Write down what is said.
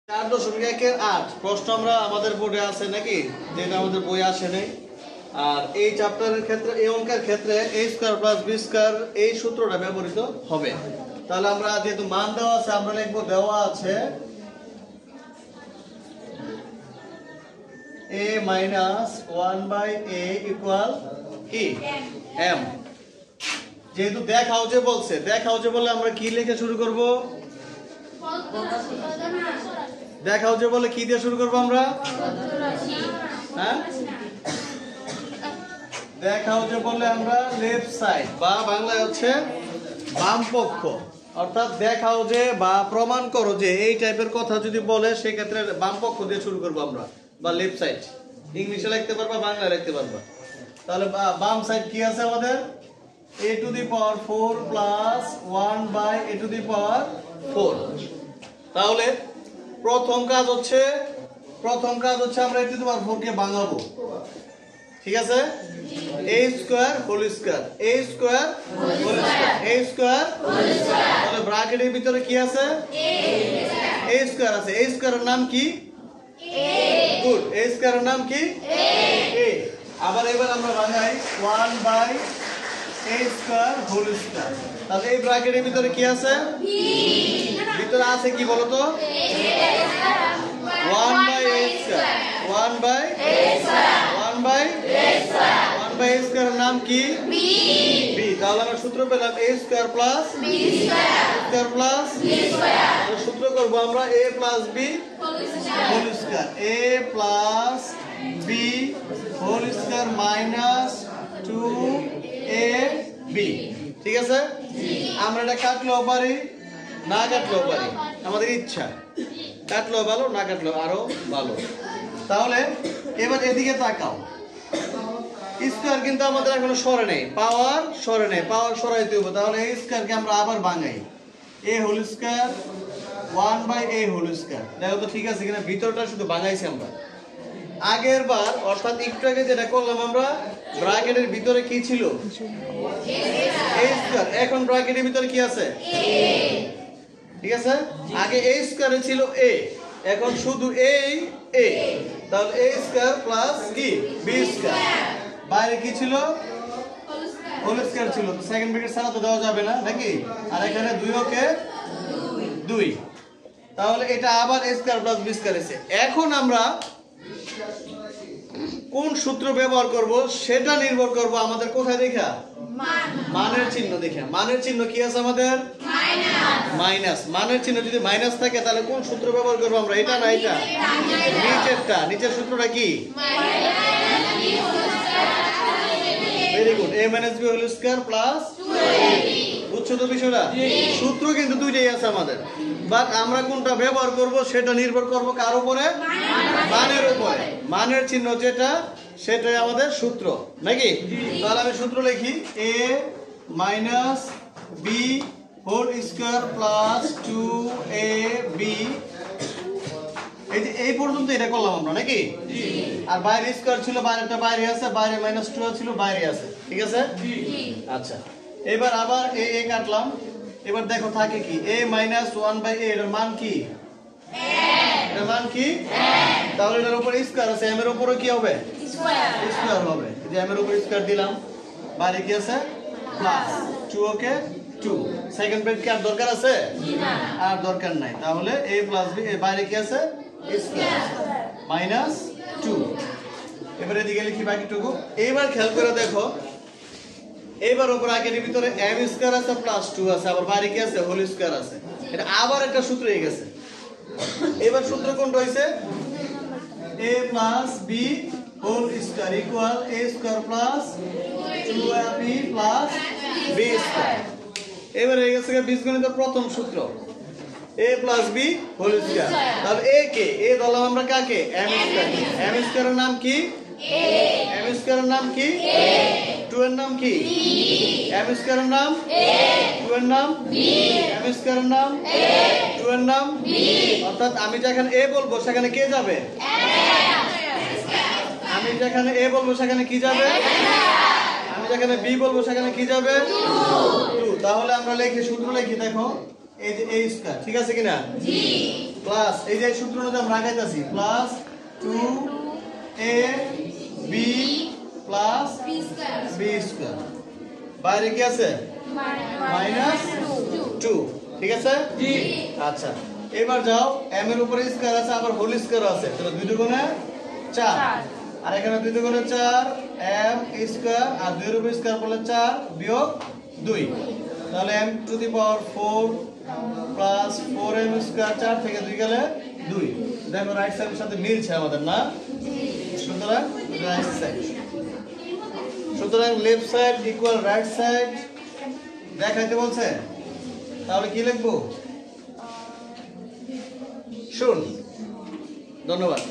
4.1 প্রশ্ন আমরা আমাদের বোর্ডে আছে নাকি, যেটা আমাদের বই আসে নাই। আর এই চ্যাপ্টারের ক্ষেত্রে এই অঙ্কের ক্ষেত্রে a square plus b square এই সূত্রটা ব্যবহৃত হবে। তাহলে আমরা যেহেতু মান দেওয়া আছে আমরা লিখব দেওয়া আছে a minus 1/a equal কি m। যেহেতু দেখাও যে বলছে, দেখাও যে বলে আমরা কি লিখে শুরু করব? দেখাও যে বলে কি দিয়ে শুরু করব আমরা? হ্যাঁ, দেখাও যে বলে আমরা লেফট সাইড বা বাংলায় হচ্ছে বাম পক্ষ, অর্থাৎ দেখাও যে বা প্রমাণ করো যে এই টাইপের কথা যদি বলে সেক্ষেত্রে বাম পক্ষ দিয়ে শুরু করব আমরা, বা লেফট সাইড। ইংলিশে লিখতে পারবা, বাংলায় লিখতে পারবা। তাহলে বাম সাইড কি আছে আমাদের? a to the power 4 plus 1 by a to the power 4। তাহলে প্রথম কাজ হচ্ছে আমরা a to the power 4 কে ভাঙাবো। ঠিক আছে, a square whole square, a square whole square, a square whole square. তাহলে ব্র্যাকেটের ভিতরে কি আছে? a স্কয়ার আছে। a স্কয়ারের নাম কি? গুড, a স্কয়ারের নাম কি? a। আবার এবার আমরা ভাঙাই 1 by a square whole square. তাহলে এই ব্র্যাকেটের ভিতরে কি আছে? ভিতরে আছে কি বলো তো? 1 by a square, 1 by a square, 1 by a square, 1 by a স্কয়ারের নাম কি? b। তাহলে আমরা সূত্র পেলাম a square plus b square plus b square. তাহলে সূত্র করব আমরা a plus b whole square, a plus b whole square minus 2ab। ঠিক আছে, আমরা এটা কাটলেও পারি, না কাটলেও পারি, আমাদের ইচ্ছা। কাটলেও ভালো, না কাটলেও আরো ভালো। তাহলে এবার এদিকে তাকাও, স্কয়ার কিন্তু আমাদের এখনো সরে নেই, পাওয়ার সরে নেই, পাওয়ার সরাইতে হবে। তাহলে এই স্কয়ারকে আমরা আবার ভাঙাই, a whole square 1 by a whole square. দেখো তো ঠিক আছে কিনা, ভিতরটা শুধু ভাঙাইছি আমরা। আগের বার অর্থাৎ একটু আগে যেটা করলাম আমরা, ব্র্যাকেটের ভিতরে কি ছিল? a square. এখন ব্র্যাকেটের ভিতরে কি আছে? ঠিক আছে, আগে a স্কয়ারে ছিল a, এখন শুধু a। তাহলে a স্কয়ার প্লাস কি b স্কয়ার। বাইরে কি ছিল? হোল স্কয়ার ছিল। তো সেকেন্ড ব্র্যাকেট ছাড়া তো দেওয়া যাবে না নাকি? আর এখানে 2 ওকে 2। তাহলে এটা আবার a square plus b square এসে। এখন আমরা কোন সূত্র ব্যবহার করব সেটা নির্ভর করব আমাদের কোথায় দেখা? মানের চিহ্ন দেখে। মানের চিহ্ন কি আছে আমাদের? মাইনাস। মানের চিহ্ন যদি মাইনাস থাকে তাহলে কোন সূত্র ব্যবহার করব আমরা? এটা না এটা? নিচেরটা। নিচের সূত্রটা কি? Very good, a - b whole square plus 2ab। বুঝছো তো বিষয়টা? সূত্র কিন্তু দুইটাই আছে আমাদের, বাট আমরা কোনটা ব্যবহার করব সেটা নির্ভর করব কার উপরে? মানের উপরে। মানের চিহ্ন যেটা সেটাই আমাদের সূত্র নাকি? তাহলে আমি সূত্র লিখি a minus b whole square plus 2ab। এই যে এই পর্যন্ত এটা করলাম আমরা নাকি? আর বাইরে স্কয়ার ছিল, বাইরেটা বাইরে আছে, বাইরে মাইনাস 2 ছিল, বাইরে আছে। ঠিক আছে, আচ্ছা। এবার আবার a কাটলাম। এবার দেখো থাকে কি? a মাইনাস 1 বাই a, এর মান কি? এর মান কি? তাহলে এটার উপরে স্কয়ার আছে, m এর উপরে কি হবে? স্কয়ার হবে। যে m এর উপরে স্কয়ার দিলাম, বাইরে কি আছে? প্লাস 2 ওকে 2। সেকেন্ড ব্র্যাকেট কি আর দরকার আছে? আর দরকার নাই। তাহলে a প্লাস b, এর বাইরে কি আছে? Square minus 2। এবারে এদিকে লিখি বাকিটুকু। এবার খেয়াল করে দেখো, এবার উপর আগের ভিতরে m স্কয়ার আছে প্লাস 2 আছে, আবার বাইরে কি আছে? হোল স্কয়ার আছে। এটা আবার একটা সূত্র হয়ে গেছে। এবার সূত্র কোনটা হইছে? a plus b whole square equal a square plus 2ab plus b square. এবার হয়ে গেছে বীজগণিতের প্রথম সূত্র, a plus b whole square. তাহলে a কে? a ধরলাম আমরা কাকে? m square. m স্কয়ারের নাম কি? m স্কয়ারের নাম কি? 2 এর নাম কি? m স্কয়ারের নাম 2 এর নাম m স্কয়ারের নাম 2 এর নাম। অর্থাৎ আমি যেখানে a বলবো সেখানে কে যাবে? আমি যেখানে a বলবো সেখানে কি যাবে? আমি যেখানে b বলবো সেখানে কি যাবে? 2। তাহলে আমরা লিখি, সূত্র লিখি। দেখো এই যে a স্কয়ার, ঠিক আছে কিনা? জি। প্লাস এই যে সূত্র অনুযায়ী আমরা আগাইতাছি plus 2ab plus b square, বাইরে কি আছে? মাইনাস 2, ঠিক আছে? জি। আচ্ছা, এবার যাও m এর উপরে স্কয়ার আছে, আবার হোল স্কয়ার আছে, তাহলে 2 দুগুণে 4, আর এখানে 2 দুগুণে 4 m স্কয়ার, আর 2 এর উপরে স্কয়ার করলে 4 বিয়োগ 2, তাহলে m to the power 4 plus 4m square, 4 থেকে 2 গেলে 2। দেখো রাইট সাইডের সাথে মিলছে আমাদের, না? সুতরাং রাইট সাইড, সুতরাং left side equal right side দেখাইতে বলছে, তাহলে কি লিখবো? শুন, ধন্যবাদ।